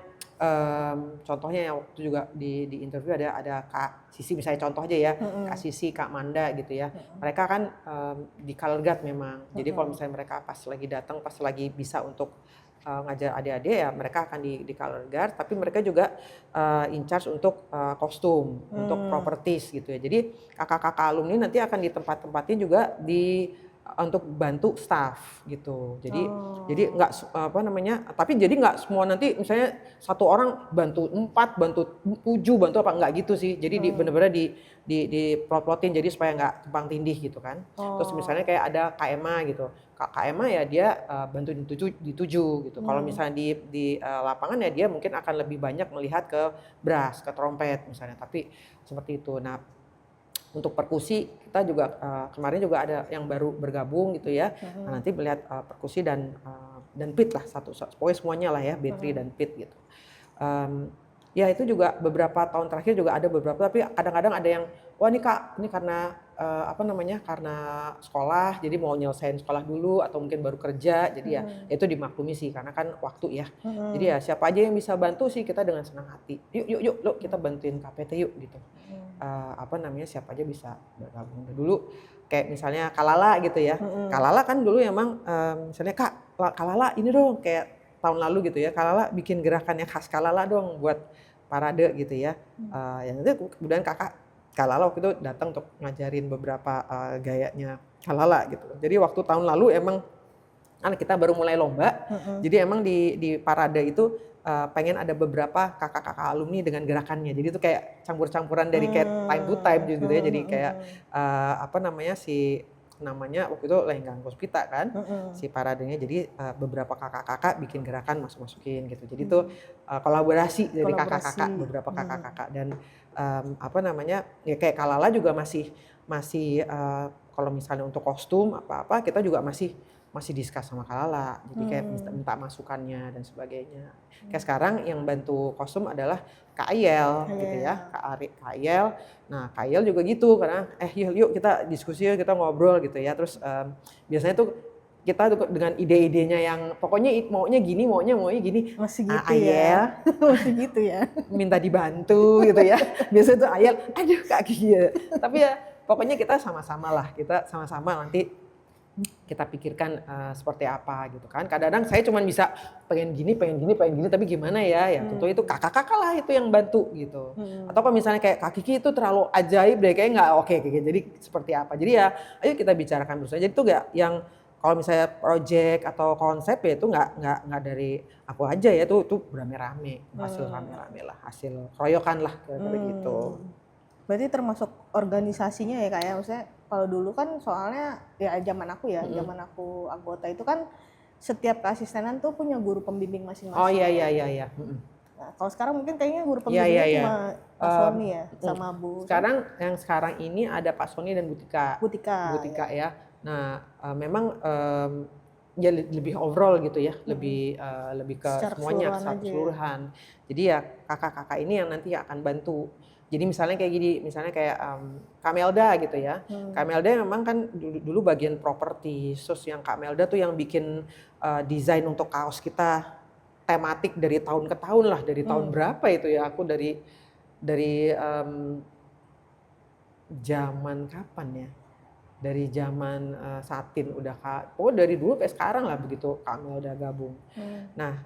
A: contohnya yang waktu juga di interview ada Kak Sisi misalnya contoh aja ya, Kak Sisi, Kak Manda gitu ya, mereka kan di color guard memang, jadi kalau misalnya mereka pas lagi datang, pas lagi bisa untuk ngajar adik-adik ya mereka akan di color guard, tapi mereka juga in charge untuk kostum, untuk properties gitu ya. Jadi kakak-kakak alumni nanti akan ditempatkan juga untuk bantu staff gitu. Jadi nggak tapi jadi nggak semua nanti misalnya satu orang bantu 4, bantu 7, bantu apa nggak gitu sih. Jadi bener-bener di plot-plotin jadi supaya nggak tumpang tindih gitu kan. Terus misalnya kayak ada KMA gitu. Kak Emma ya dia bantu dituju gitu. Kalau misalnya di lapangan ya dia mungkin akan lebih banyak melihat ke brass, ke trompet misalnya. Tapi seperti itu. Nah, untuk perkusi kita juga kemarin juga ada yang baru bergabung gitu ya. Nah, nanti melihat perkusi dan pit lah pokoknya semuanya lah ya, B3 dan pit gitu. Ya itu juga beberapa tahun terakhir juga ada beberapa, tapi kadang-kadang ada yang wah ini Kak, ini karena karena sekolah jadi mau nyelesain sekolah dulu atau mungkin baru kerja, jadi ya itu dimaklumi sih karena kan waktu ya. Jadi ya siapa aja yang bisa bantu sih kita dengan senang hati. Yuk kita bantuin KPT yuk gitu. Siapa aja bisa bergabung. Dulu kayak misalnya Kalala gitu ya. Kalala kan dulu emang misalnya Kak Kalala ini dong kayak tahun lalu gitu ya. Kalala bikin gerakannya khas Kalala dong buat parade gitu ya. Yang itu kemudian kakak Kalala waktu itu datang untuk ngajarin beberapa gayanya Kalala gitu. Jadi waktu tahun lalu emang kan kita baru mulai lomba, jadi emang di parade itu pengen ada beberapa kakak-kakak alumni dengan gerakannya. Jadi itu kayak campur-campuran dari kayak time to time gitu ya. Jadi kayak namanya waktu itu Lenggang Puspita kan, si paradenya. Jadi beberapa kakak-kakak bikin gerakan masukin gitu. Jadi itu kolaborasi dari kakak-kakak, beberapa kakak-kakak dan ya kayak Kalala juga masih kalau misalnya untuk kostum apa-apa kita juga masih discuss sama Kalala. Jadi kayak minta masukannya dan sebagainya. Kayak sekarang yang bantu kostum adalah Kak Ayel gitu ya, Kak Ayel. Nah, Kak Ayel juga gitu karena yuk kita diskusi, kita ngobrol gitu ya. Terus biasanya tuh kita tuh dengan ide-idenya yang pokoknya maunya gini.
B: Masih gitu
A: Ayel,
B: ya. Masih gitu ya.
A: Minta dibantu gitu ya. Biasanya tuh Ayel, aduh Kak Gia. Tapi ya pokoknya kita sama-sama lah, kita sama-sama nanti kita pikirkan seperti apa gitu kan. Kadang-kadang saya cuma bisa pengen gini, tapi gimana ya? Ya tentu itu kakak-kakak lah itu yang bantu gitu. Atau kalau misalnya kayak Kak Kiki itu terlalu ajaib deh, kayak nggak oke kayak gitu. Jadi seperti apa? Jadi ya ayo kita bicarakan bersama. Jadi itu nggak yang kalau misalnya project atau konsep ya itu nggak dari aku aja ya, itu rame-rame, hasil rame-rame lah, hasil keroyokan lah kayak gitu.
B: Berarti termasuk organisasinya ya Kak ya, maksudnya kalau dulu kan soalnya ya zaman aku anggota itu kan setiap keasistenan tuh punya guru pembimbing masing-masing.
A: Oh iya.
B: Nah, kalau sekarang mungkin kayaknya guru pembimbingnya cuma Pak Sony ya sama Bu.
A: Sekarang ini ada Pak Sony dan Butika ya. Nah memang ya lebih overall gitu ya, lebih ke semuanya keseluruhan. Jadi ya kakak-kakak ini yang nanti akan bantu. Jadi misalnya kayak gini, Kak Melda gitu ya. Kak Melda memang kan dulu bagian properti, terus yang Kak Melda tuh yang bikin desain untuk kaos kita tematik dari tahun ke tahun lah, dari tahun berapa itu ya, aku dari zaman kapan ya? Dari zaman Satin udah dari dulu sampai sekarang lah begitu Kak Melda gabung. Nah,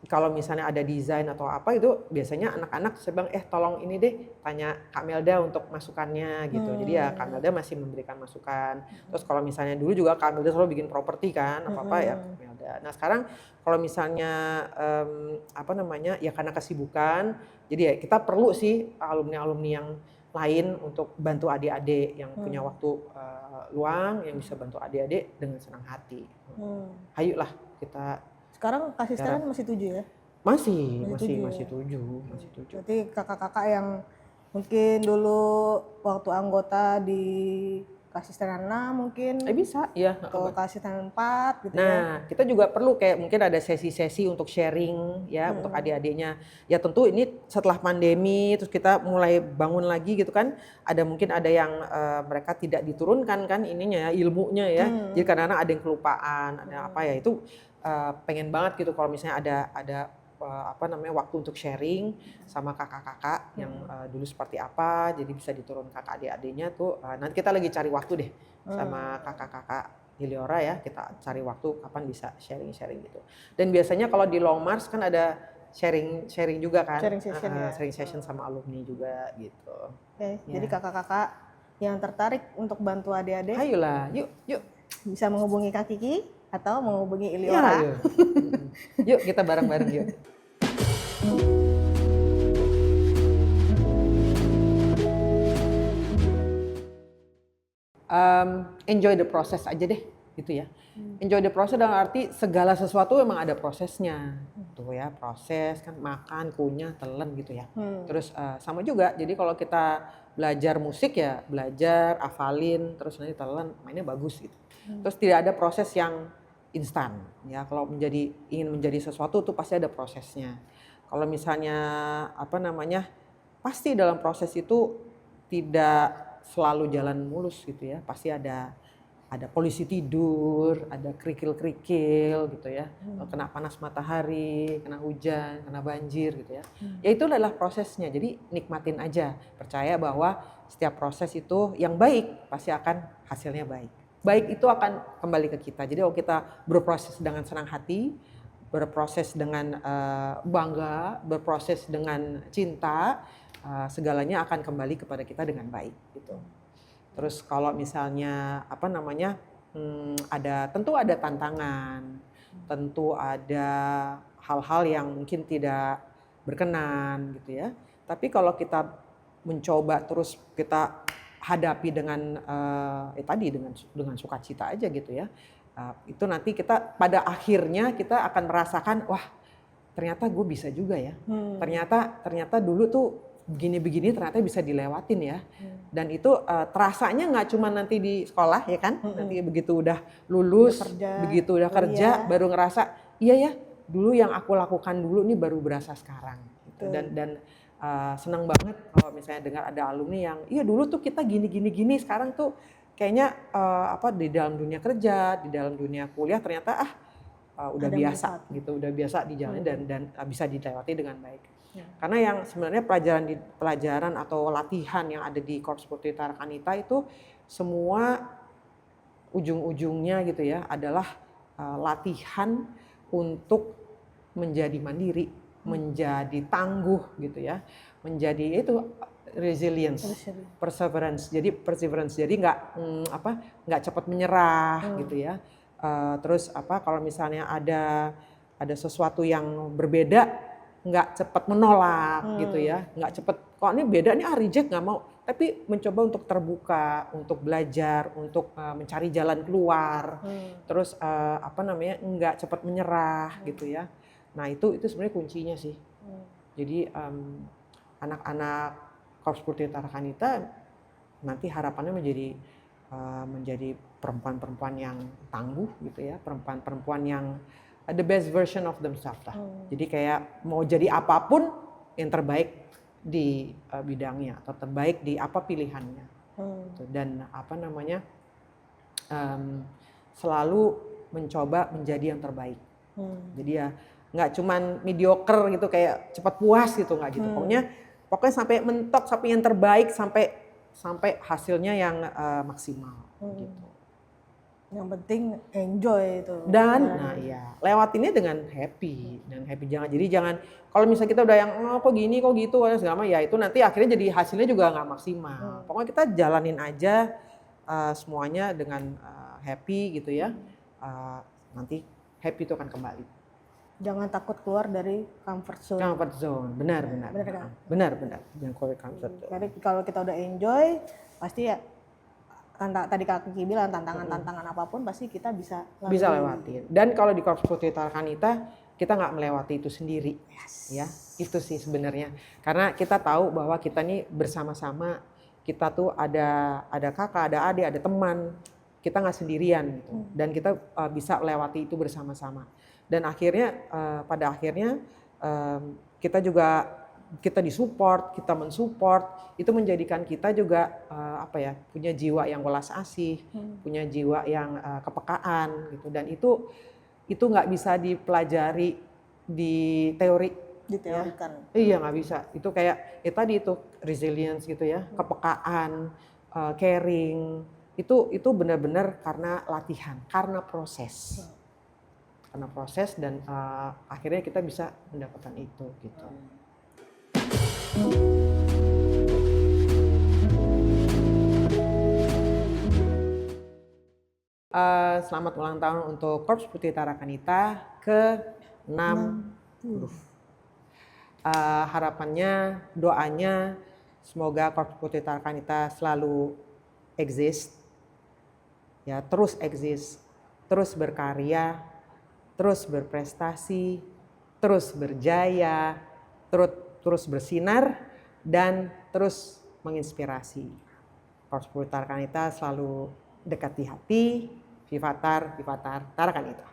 A: kalau misalnya ada desain atau apa itu biasanya anak-anak saya bilang tolong ini deh tanya Kak Melda untuk masukannya gitu. Jadi ya Kak Melda masih memberikan masukan. Terus kalau misalnya dulu juga Kak Melda selalu bikin properti kan, apa-apa ya Kak Melda. Nah, sekarang kalau misalnya ya karena kesibukan, jadi ya kita perlu sih alumni-alumni yang lain untuk bantu adik-adik yang punya waktu luang, yang bisa bantu adik-adik dengan senang hati. Hayulah kita
B: Sekarang kasistenan masih 7 ya?
A: Masih 7.
B: Berarti kakak-kakak yang mungkin dulu waktu anggota di kasistenan 6 mungkin
A: Bisa ya.
B: atau kasistenan 4 gitu ya.
A: Nah, kita juga perlu kayak mungkin ada sesi-sesi untuk sharing ya untuk adik-adiknya. Ya tentu ini setelah pandemi terus kita mulai bangun lagi gitu kan. Mungkin ada yang mereka tidak diturunkan kan ininya ya, ilmunya ya. Jadi kadang-kadang ada yang kelupaan, ada apa ya itu pengen banget gitu kalau misalnya ada waktu untuk sharing sama kakak-kakak yang dulu seperti apa, jadi bisa diturun kakak adik-adiknya tuh. Nanti kita lagi cari waktu deh sama kakak-kakak Heliora ya, kita cari waktu kapan bisa sharing-sharing gitu. Dan biasanya kalau di Long March kan ada sharing juga kan, sharing session sama alumni juga gitu.
B: Oke, jadi kakak-kakak yang tertarik untuk bantu adik-adik,
A: ayolah, yuk.
B: Bisa menghubungi Kak Kiki atau menghubungi Iliora.
A: Ya, yuk kita bareng-bareng yuk. Enjoy the process aja deh gitu ya. Enjoy the process dalam arti segala sesuatu memang ada prosesnya. Tuh ya, proses kan makan, kunyah, telan gitu ya. Terus sama juga, jadi kalau kita belajar musik ya belajar, hafalin, terus nanti telan, mainnya bagus gitu. Terus tidak ada proses yang instan ya. Kalau ingin menjadi sesuatu tuh pasti ada prosesnya. Kalau misalnya pasti dalam proses itu tidak selalu jalan mulus gitu ya. Pasti ada polisi tidur, ada kerikil-kerikil gitu ya. Kena panas matahari, kena hujan, kena banjir gitu ya. Ya itu adalah prosesnya. Jadi nikmatin aja. Percaya bahwa setiap proses itu yang baik pasti akan hasilnya baik. Baik itu akan kembali ke kita. Jadi kalau kita berproses dengan senang hati, berproses dengan bangga, berproses dengan cinta, segalanya akan kembali kepada kita dengan baik gitu. Terus kalau misalnya tentu ada tantangan, tentu ada hal-hal yang mungkin tidak berkenan gitu ya. Tapi kalau kita mencoba terus kita hadapi dengan dengan sukacita aja gitu ya. Itu nanti kita pada akhirnya kita akan merasakan wah ternyata gue bisa juga ya. Ternyata dulu tuh begini-begini ternyata bisa dilewatin ya. Dan itu terasanya nggak cuma nanti di sekolah ya kan. Nanti begitu udah lulus, begitu udah kerja baru ngerasa iya ya dulu yang aku lakukan dulu ini baru berasa sekarang. Gitu. Dan senang banget kalau misalnya dengar ada alumni yang iya dulu tuh kita gini sekarang tuh kayaknya di dalam dunia kerja, di dalam dunia kuliah ternyata udah biasa gitu, udah biasa dijalani dan bisa dilewati dengan baik. Ya. Karena yang sebenarnya pelajaran atau latihan yang ada di Korps Putri Tarakanita itu semua ujung-ujungnya gitu ya adalah latihan untuk menjadi mandiri, menjadi tangguh gitu ya, menjadi itu resilience, perseverance. Jadi nggak cepat menyerah gitu ya. Terus kalau misalnya ada sesuatu yang berbeda nggak cepat menolak gitu ya, nggak cepat kok ini beda nih reject nggak mau, tapi mencoba untuk terbuka, untuk belajar, untuk mencari jalan keluar, terus nggak cepat menyerah gitu ya. Nah itu sebenarnya kuncinya sih. Jadi anak-anak Korps Putri Tarakanita nanti harapannya menjadi perempuan-perempuan yang tangguh gitu ya, perempuan-perempuan yang the best version of themselves lah. Jadi kayak mau jadi apapun yang terbaik di bidangnya atau terbaik di apa pilihannya. Dan selalu mencoba menjadi yang terbaik. Jadi ya nggak cuman mediocre gitu kayak cepat puas gitu nggak gitu. Pokoknya sampai mentok sampai yang terbaik sampai hasilnya yang maksimal gitu.
B: Yang penting enjoy itu.
A: Dan lewatinnya dengan happy jangan kalau misalnya kita udah yang kok gini kok gitu segala ya itu nanti akhirnya jadi hasilnya juga nggak maksimal. Pokoknya kita jalanin aja semuanya dengan happy gitu ya. Nanti happy itu akan kembali.
B: Jangan takut keluar dari comfort zone.
A: Comfort zone, benar.
B: Kan?
A: Benar. Jangan keluar dari comfort zone.
B: Jadi kalau kita udah enjoy, pasti ya tadi Kak Kiki bilang tantangan-tantangan apapun pasti kita bisa
A: lewatin. Dan kalau di Korps Putri Tarakanita kita nggak melewati itu sendiri, ya itu sih sebenarnya. Karena kita tahu bahwa kita nih bersama-sama, kita tuh ada kakak, ada adik, ada teman, kita nggak sendirian gitu. Dan kita bisa melewati itu bersama-sama. Dan akhirnya pada akhirnya kita disupport, kita mensupport, itu menjadikan kita juga punya jiwa yang welas asih, punya jiwa yang kepekaan gitu. Dan itu nggak bisa dipelajari di teori,
B: diteorikan.
A: Iya nggak bisa. Itu kayak tadi itu resilience gitu ya, kepekaan, caring. Itu benar-benar karena latihan, karena proses. Karena proses dan akhirnya kita bisa mendapatkan itu gitu. Selamat ulang tahun untuk Korps Putri Tarakanita ke-60. Harapannya, doanya semoga Korps Putri Tarakanita selalu exist, ya terus eksis, terus berkarya, terus berprestasi, terus berjaya, terus bersinar, dan terus menginspirasi. Korps Putri Tarakanita selalu dekat di hati. Vivatar Tarakanita.